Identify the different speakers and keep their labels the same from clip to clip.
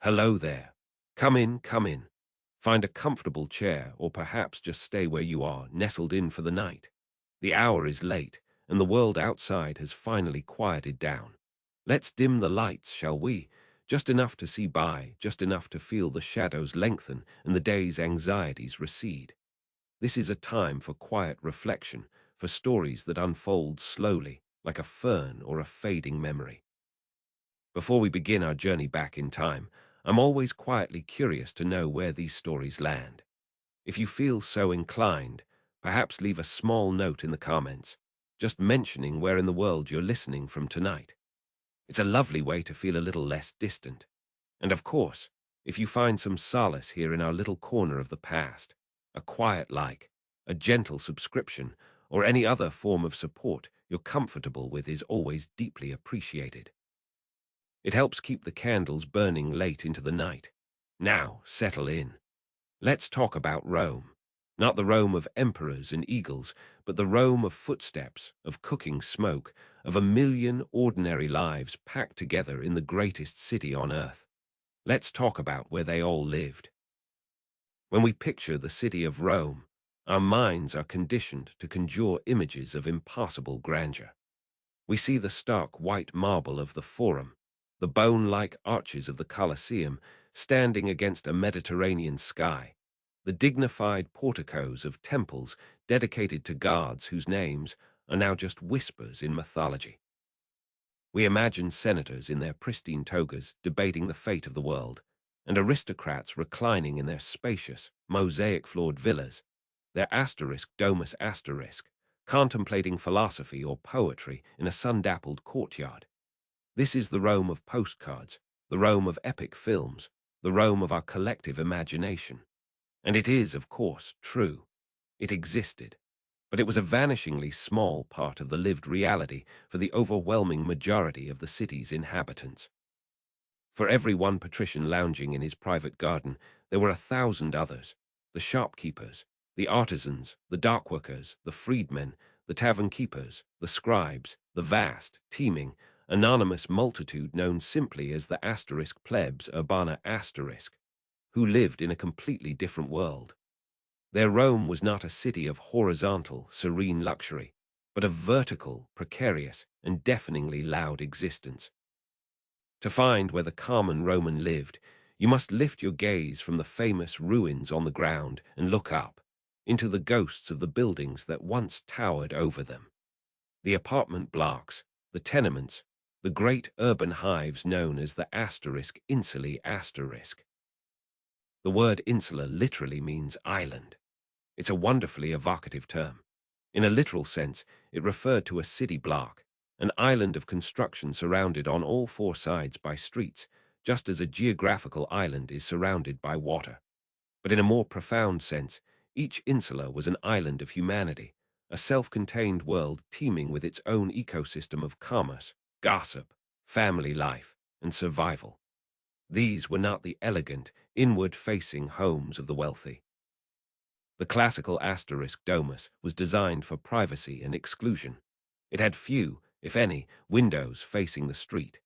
Speaker 1: Hello there. Come in, come in. Find a comfortable chair or perhaps just stay where you are, nestled in for the night. The hour is late, and the world outside has finally quieted down. Let's dim the lights, shall we? Just enough to see by, just enough to feel the shadows lengthen and the day's anxieties recede. This is a time for quiet reflection, for stories that unfold slowly, like a fern or a fading memory. Before we begin our journey back in time, I'm always quietly curious to know where these stories land. If you feel so inclined, perhaps leave a small note in the comments, just mentioning where in the world you're listening from tonight. It's a lovely way to feel a little less distant. And of course, if you find some solace here in our little corner of the past, a quiet like, a gentle subscription, or any other form of support you're comfortable with is always deeply appreciated. It helps keep the candles burning late into the night. Now, settle in. Let's talk about Rome. Not the Rome of emperors and eagles, but the Rome of footsteps, of cooking smoke, of a million ordinary lives packed together in the greatest city on earth. Let's talk about where they all lived. When we picture the city of Rome, our minds are conditioned to conjure images of impassable grandeur. We see the stark white marble of the Forum, the bone-like arches of the Colosseum standing against a Mediterranean sky, the dignified porticos of temples dedicated to gods whose names are now just whispers in mythology. We imagine senators in their pristine togas debating the fate of the world, and aristocrats reclining in their spacious, mosaic-floored villas, their asterisk domus asterisk, contemplating philosophy or poetry in a sun-dappled courtyard. This is the Rome of postcards, the Rome of epic films, the Rome of our collective imagination. And it is, of course, true. It existed. But it was a vanishingly small part of the lived reality for the overwhelming majority of the city's inhabitants. For every one patrician lounging in his private garden, there were 1,000 others, the shopkeepers, the artisans, the dockworkers, the freedmen, the tavern keepers, the scribes, the vast, teeming, anonymous multitude known simply as the asterisk plebs urbana asterisk, who lived in a completely different world. Their Rome was not a city of horizontal, serene luxury, but of vertical, precarious, and deafeningly loud existence. To find where the common Roman lived, you must lift your gaze from the famous ruins on the ground and look up, into the ghosts of the buildings that once towered over them. The apartment blocks, the tenements, the great urban hives known as the asterisk insulae asterisk. The word insula literally means island. It's a wonderfully evocative term. In a literal sense, it referred to a city block, an island of construction surrounded on all four sides by streets, just as a geographical island is surrounded by water. But in a more profound sense, each insula was an island of humanity, a self-contained world teeming with its own ecosystem of commerce, gossip, family life, and survival. These were not the elegant, inward-facing homes of the wealthy. The classical asterisk domus was designed for privacy and exclusion. It had few, if any, windows facing the street.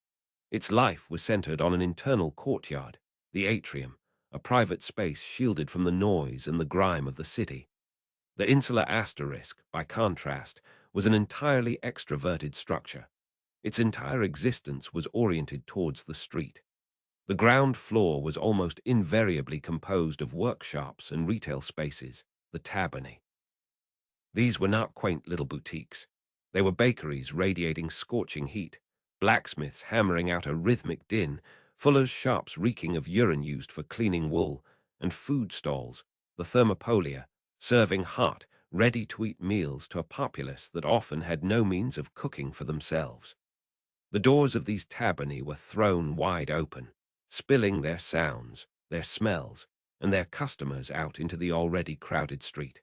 Speaker 1: Its life was centered on an internal courtyard, the atrium, a private space shielded from the noise and the grime of the city. The insular asterisk, by contrast, was an entirely extroverted structure. Its entire existence was oriented towards the street. The ground floor was almost invariably composed of workshops and retail spaces, the tabernae. These were not quaint little boutiques. They were bakeries radiating scorching heat, blacksmiths hammering out a rhythmic din, fullers' shops reeking of urine used for cleaning wool, and food stalls, the thermopolia, serving hot, ready-to-eat meals to a populace that often had no means of cooking for themselves. The doors of these tabernae were thrown wide open, spilling their sounds, their smells, and their customers out into the already crowded street.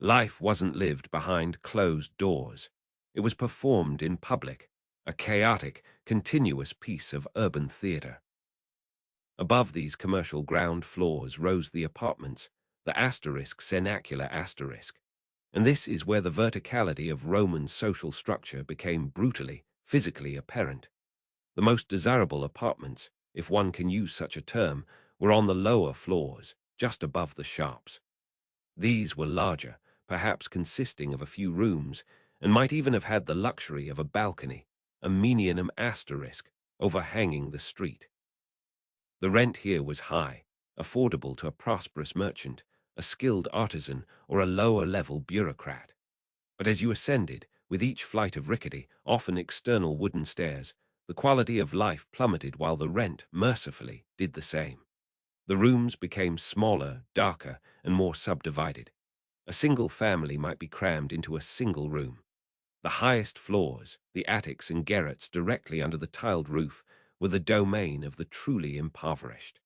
Speaker 1: Life wasn't lived behind closed doors. It was performed in public, a chaotic, continuous piece of urban theater. Above these commercial ground floors rose the apartments, the asterisk cenacular asterisk. And this is where the verticality of Roman social structure became brutally, physically apparent. The most desirable apartments, if one can use such a term, were on the lower floors, just above the shops. These were larger, perhaps consisting of a few rooms, and might even have had the luxury of a balcony, a menianum asterisk, overhanging the street. The rent here was high, affordable to a prosperous merchant, a skilled artisan, or a lower-level bureaucrat. But as you ascended, with each flight of rickety, often external wooden stairs, the quality of life plummeted while the rent, mercifully, did the same. The rooms became smaller, darker, and more subdivided. A single family might be crammed into a single room. The highest floors, the attics and garrets directly under the tiled roof, were the domain of the truly impoverished.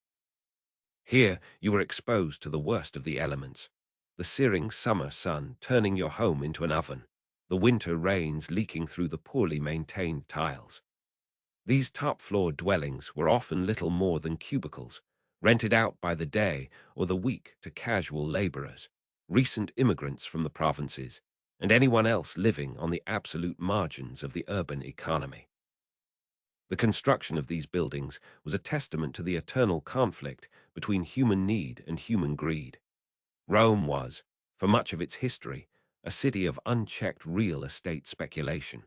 Speaker 1: Here you were exposed to the worst of the elements, the searing summer sun turning your home into an oven, the winter rains leaking through the poorly maintained tiles. These top-floor dwellings were often little more than cubicles, rented out by the day or the week to casual laborers, recent immigrants from the provinces, and anyone else living on the absolute margins of the urban economy. The construction of these buildings was a testament to the eternal conflict between human need and human greed. Rome was, for much of its history, a city of unchecked real estate speculation.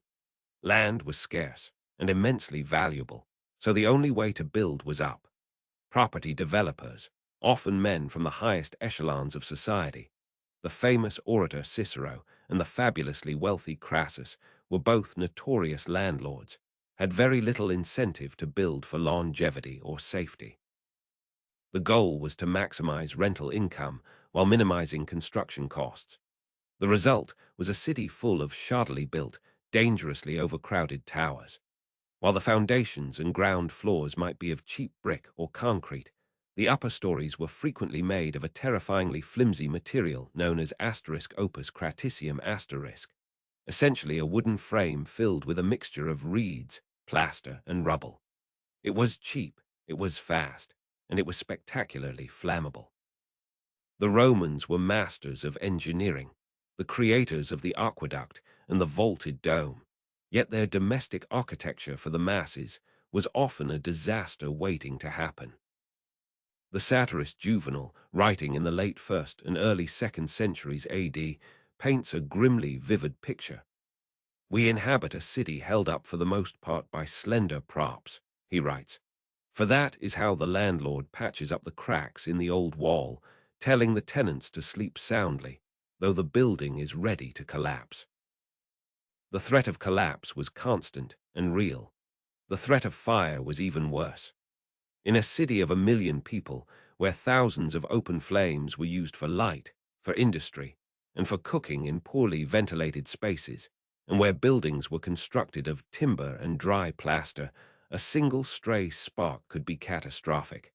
Speaker 1: Land was scarce and immensely valuable, so the only way to build was up. Property developers, often men from the highest echelons of society, the famous orator Cicero and the fabulously wealthy Crassus were both notorious landlords, had very little incentive to build for longevity or safety. The goal was to maximize rental income while minimizing construction costs. The result was a city full of shoddily built, dangerously overcrowded towers. While the foundations and ground floors might be of cheap brick or concrete, the upper stories were frequently made of a terrifyingly flimsy material known as opus craticium asterisk, essentially a wooden frame filled with a mixture of reeds, plaster, and rubble. It was cheap, it was fast, and it was spectacularly flammable. The Romans were masters of engineering, the creators of the aqueduct and the vaulted dome, yet their domestic architecture for the masses was often a disaster waiting to happen. The satirist Juvenal, writing in the late 1st and early 2nd centuries AD, paints a grimly vivid picture. "We inhabit a city held up for the most part by slender props," he writes, "for that is how the landlord patches up the cracks in the old wall, telling the tenants to sleep soundly, though the building is ready to collapse." The threat of collapse was constant and real. The threat of fire was even worse. In a city of 1 million people, where thousands of open flames were used for light, for industry, and for cooking in poorly ventilated spaces, and where buildings were constructed of timber and dry plaster, a single stray spark could be catastrophic.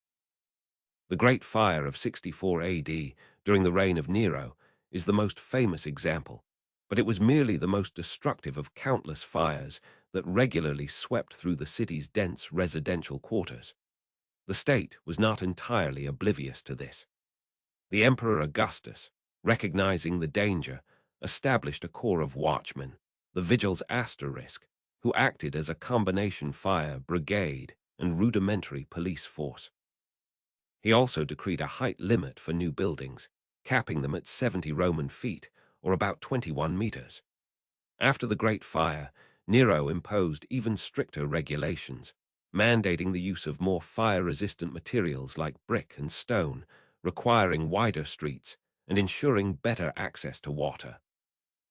Speaker 1: The Great Fire of 64 AD, during the reign of Nero, is the most famous example, but it was merely the most destructive of countless fires that regularly swept through the city's dense residential quarters. The state was not entirely oblivious to this. The Emperor Augustus, recognizing the danger, established a corps of watchmen, the Vigils Asterisk, who acted as a combination fire brigade and rudimentary police force. He also decreed a height limit for new buildings, capping them at 70 Roman feet, or about 21 meters. After the Great Fire, Nero imposed even stricter regulations, mandating the use of more fire-resistant materials like brick and stone, requiring wider streets, and ensuring better access to water.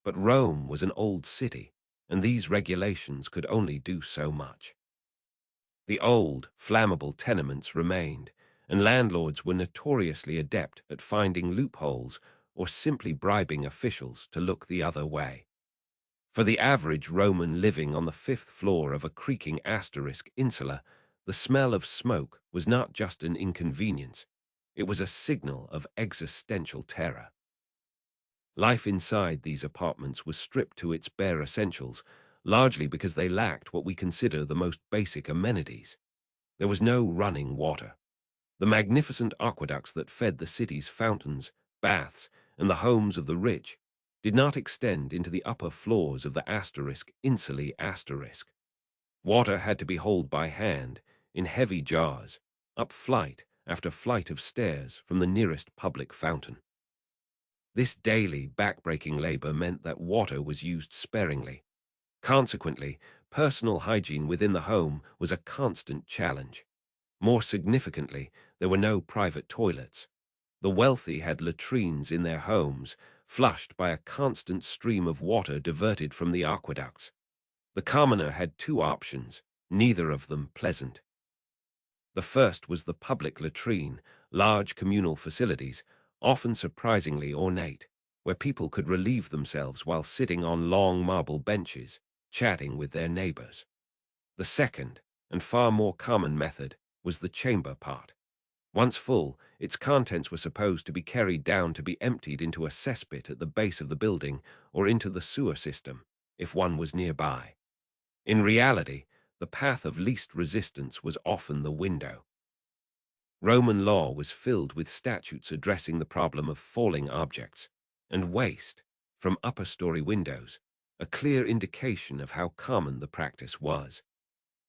Speaker 1: But Rome was an old city, and these regulations could only do so much. The old, flammable tenements remained, and landlords were notoriously adept at finding loopholes or simply bribing officials to look the other way. For the average Roman living on the 5th floor of a creaking asterisk insula, the smell of smoke was not just an inconvenience, it was a signal of existential terror. Life inside these apartments was stripped to its bare essentials, largely because they lacked what we consider the most basic amenities. There was no running water. The magnificent aqueducts that fed the city's fountains, baths, and the homes of the rich did not extend into the upper floors of the insulae asterisk. Water had to be hauled by hand, in heavy jars, up flight after flight of stairs from the nearest public fountain. This daily, back-breaking labor meant that water was used sparingly. Consequently, personal hygiene within the home was a constant challenge. More significantly, there were no private toilets. The wealthy had latrines in their homes, flushed by a constant stream of water diverted from the aqueducts. The commoner had two options, neither of them pleasant. The first was the public latrine, large communal facilities, often surprisingly ornate, where people could relieve themselves while sitting on long marble benches, chatting with their neighbors. The second, and far more common method, was the chamber part. Once full, its contents were supposed to be carried down to be emptied into a cesspit at the base of the building or into the sewer system, if one was nearby. In reality, the path of least resistance was often the window. Roman law was filled with statutes addressing the problem of falling objects and waste from upper-story windows, a clear indication of how common the practice was.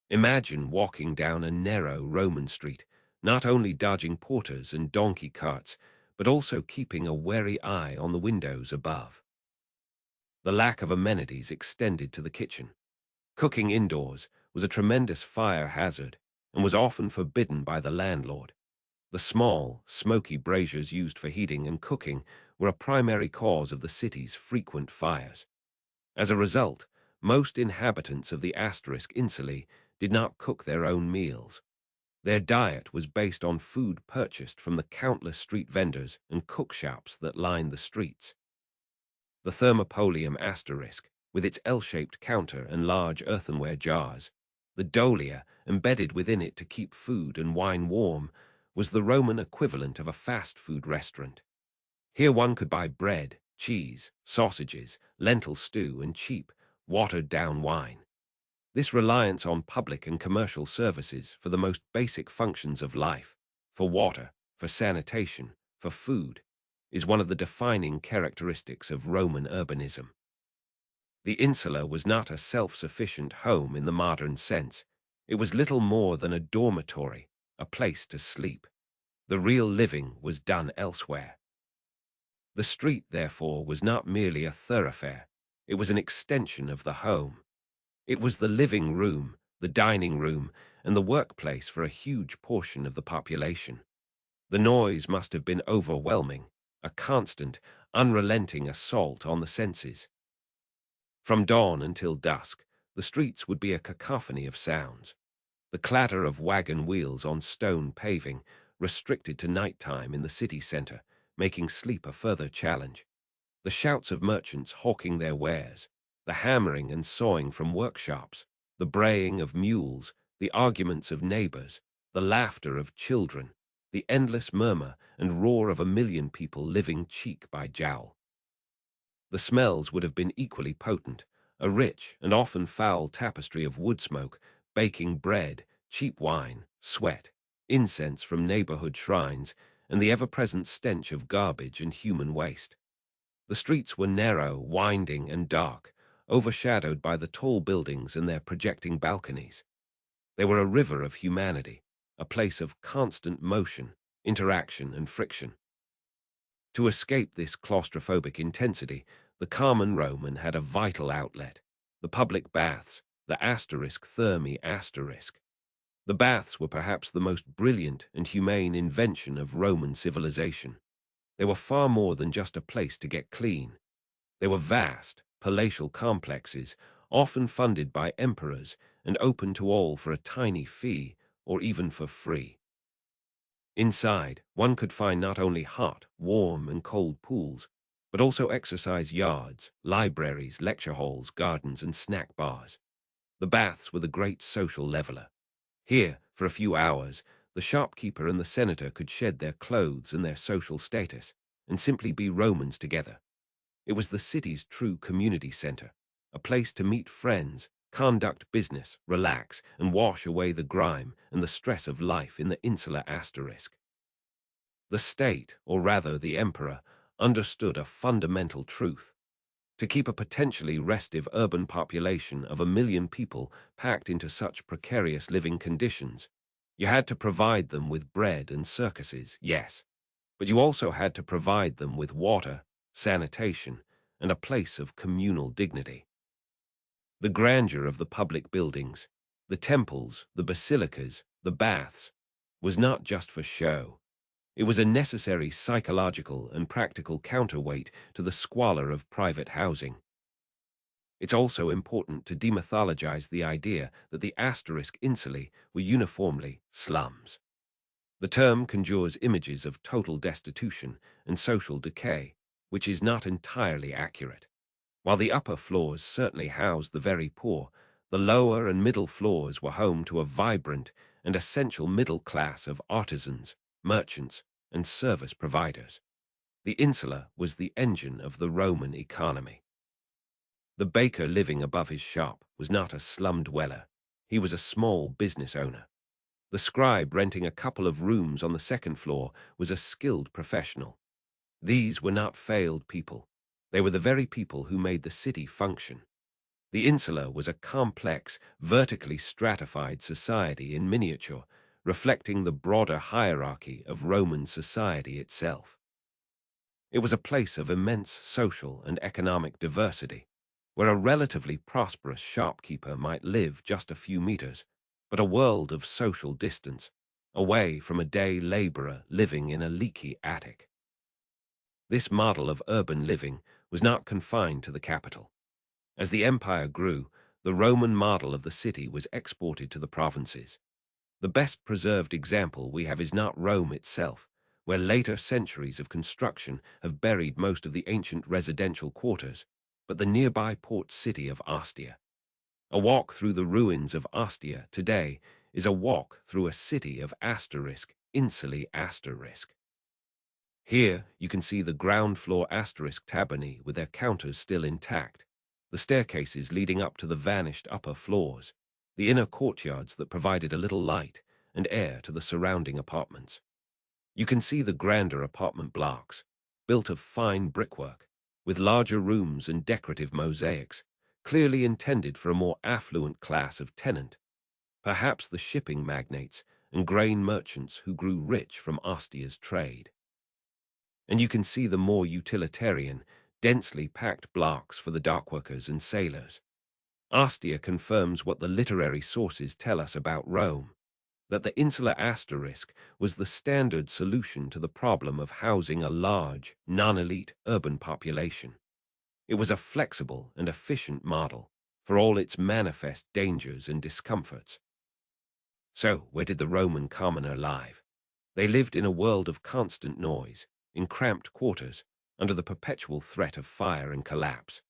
Speaker 1: Imagine walking down a narrow Roman street, not only dodging porters and donkey carts, but also keeping a wary eye on the windows above. The lack of amenities extended to the kitchen. Cooking indoors was a tremendous fire hazard and was often forbidden by the landlord. The small, smoky braziers used for heating and cooking were a primary cause of the city's frequent fires. As a result, most inhabitants of the insulae did not cook their own meals. Their diet was based on food purchased from the countless street vendors and cook shops that lined the streets. The thermopolium with its L-shaped counter and large earthenware jars, the dolia embedded within it to keep food and wine warm, was the Roman equivalent of a fast food restaurant. Here one could buy bread, cheese, sausages, lentil stew, and cheap, watered-down wine. This reliance on public and commercial services for the most basic functions of life, for water, for sanitation, for food, is one of the defining characteristics of Roman urbanism. The insula was not a self-sufficient home in the modern sense. It was little more than a dormitory, a place to sleep. The real living was done elsewhere. The street, therefore, was not merely a thoroughfare. It was an extension of the home. It was the living room, the dining room, and the workplace for a huge portion of the population. The noise must have been overwhelming, a constant, unrelenting assault on the senses. From dawn until dusk, the streets would be a cacophony of sounds. The clatter of wagon wheels on stone paving, restricted to nighttime in the city center, making sleep a further challenge. The shouts of merchants hawking their wares, the hammering and sawing from workshops, the braying of mules, the arguments of neighbors, the laughter of children, the endless murmur and roar of a million people living cheek by jowl. The smells would have been equally potent, a rich and often foul tapestry of wood smoke, baking bread, cheap wine, sweat, incense from neighborhood shrines, and the ever-present stench of garbage and human waste. The streets were narrow, winding, and dark, overshadowed by the tall buildings and their projecting balconies. They were a river of humanity, a place of constant motion, interaction, and friction. To escape this claustrophobic intensity, the common Roman had a vital outlet, the public baths, the thermae. The baths were perhaps the most brilliant and humane invention of Roman civilization. They were far more than just a place to get clean. They were vast, palatial complexes, often funded by emperors and open to all for a tiny fee or even for free. Inside, one could find not only hot, warm, and cold pools, but also exercise yards, libraries, lecture halls, gardens, and snack bars. The baths were the great social leveler. Here, for a few hours, the shopkeeper and the senator could shed their clothes and their social status, and simply be Romans together. It was the city's true community center, a place to meet friends, conduct business, relax, and wash away the grime and the stress of life in the insular asterisk. The state, or rather the emperor, understood a fundamental truth. To keep a potentially restive urban population of 1 million people packed into such precarious living conditions You had to provide them with bread and circuses, yes, but you also had to provide them with water, sanitation, and a place of communal dignity. The grandeur of the public buildings, the temples, the basilicas, the baths, was not just for show. It was a necessary psychological and practical counterweight to the squalor of private housing. It's also important to demythologize the idea that the asterisk insulae were uniformly slums. The term conjures images of total destitution and social decay, which is not entirely accurate. While the upper floors certainly housed the very poor, the lower and middle floors were home to a vibrant and essential middle class of artisans, merchants, and service providers. The insula was the engine of the Roman economy. The baker living above his shop was not a slum dweller. He was a small business owner. The scribe renting a couple of rooms on the second floor was a skilled professional. These were not failed people. They were the very people who made the city function. The insula was a complex, vertically stratified society in miniature, reflecting the broader hierarchy of Roman society itself. It was a place of immense social and economic diversity, where a relatively prosperous shopkeeper might live just a few meters, but a world of social distance, away from a day laborer living in a leaky attic. This model of urban living was not confined to the capital. As the empire grew, the Roman model of the city was exported to the provinces. The best preserved example we have is not Rome itself, where later centuries of construction have buried most of the ancient residential quarters, but the nearby port city of Ostia. A walk through the ruins of Ostia today is a walk through a city of insulae asterisk. Here you can see the ground floor asterisk tabernae with their counters still intact, the staircases leading up to the vanished upper floors, the inner courtyards that provided a little light and air to the surrounding apartments. You can see the grander apartment blocks, built of fine brickwork, with larger rooms and decorative mosaics, clearly intended for a more affluent class of tenant, perhaps the shipping magnates and grain merchants who grew rich from Ostia's trade. And you can see the more utilitarian, densely packed blocks for the dockworkers and sailors. Ostia confirms what the literary sources tell us about Rome, that the insular asterisk was the standard solution to the problem of housing a large, non-elite urban population. It was a flexible and efficient model, for all its manifest dangers and discomforts. So, where did the Roman commoner live? They lived in a world of constant noise, in cramped quarters, under the perpetual threat of fire and collapse.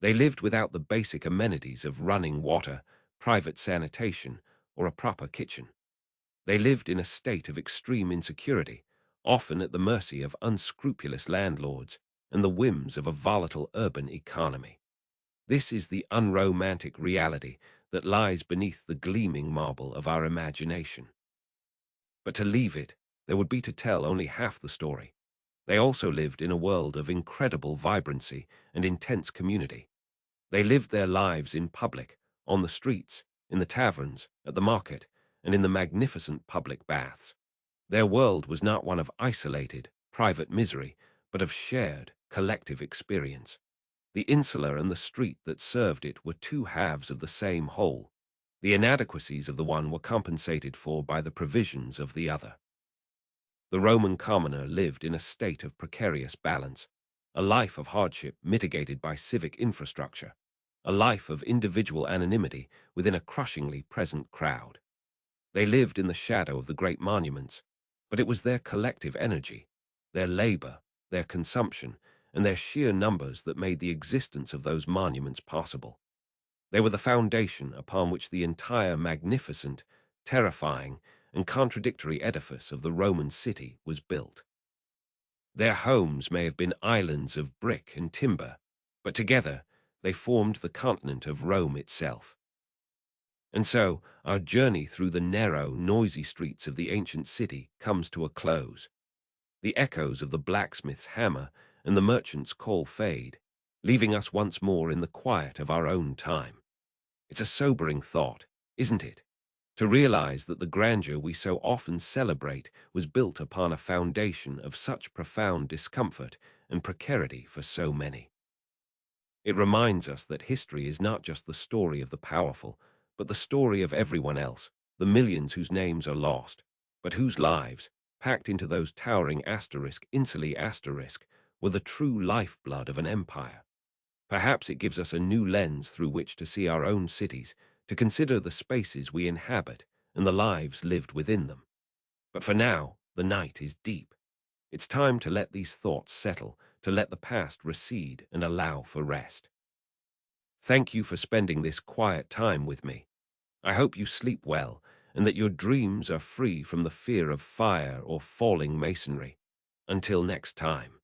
Speaker 1: They lived without the basic amenities of running water, private sanitation, or a proper kitchen. They lived in a state of extreme insecurity, often at the mercy of unscrupulous landlords and the whims of a volatile urban economy. This is the unromantic reality that lies beneath the gleaming marble of our imagination. But to leave it, there would be to tell only half the story. They also lived in a world of incredible vibrancy and intense community. They lived their lives in public, on the streets, in the taverns, at the market, and in the magnificent public baths. Their world was not one of isolated, private misery, but of shared, collective experience. The insula and the street that served it were two halves of the same whole. The inadequacies of the one were compensated for by the provisions of the other. The Roman commoner lived in a state of precarious balance, a life of hardship mitigated by civic infrastructure, a life of individual anonymity within a crushingly present crowd. They lived in the shadow of the great monuments, but it was their collective energy, their labor, their consumption, and their sheer numbers that made the existence of those monuments possible. They were the foundation upon which the entire magnificent, terrifying, and contradictory edifice of the Roman city was built. Their homes may have been islands of brick and timber, but together they formed the continent of Rome itself. And so, our journey through the narrow, noisy streets of the ancient city comes to a close. The echoes of the blacksmith's hammer and the merchant's call fade, leaving us once more in the quiet of our own time. It's a sobering thought, isn't it? To realize that the grandeur we so often celebrate was built upon a foundation of such profound discomfort and precarity for so many. It reminds us that history is not just the story of the powerful, but the story of everyone else, the millions whose names are lost, but whose lives, packed into those towering insulae were the true lifeblood of an empire. Perhaps it gives us a new lens through which to see our own cities, to consider the spaces we inhabit and the lives lived within them. But for now, the night is deep. It's time to let these thoughts settle, to let the past recede and allow for rest. Thank you for spending this quiet time with me. I hope you sleep well and that your dreams are free from the fear of fire or falling masonry. Until next time.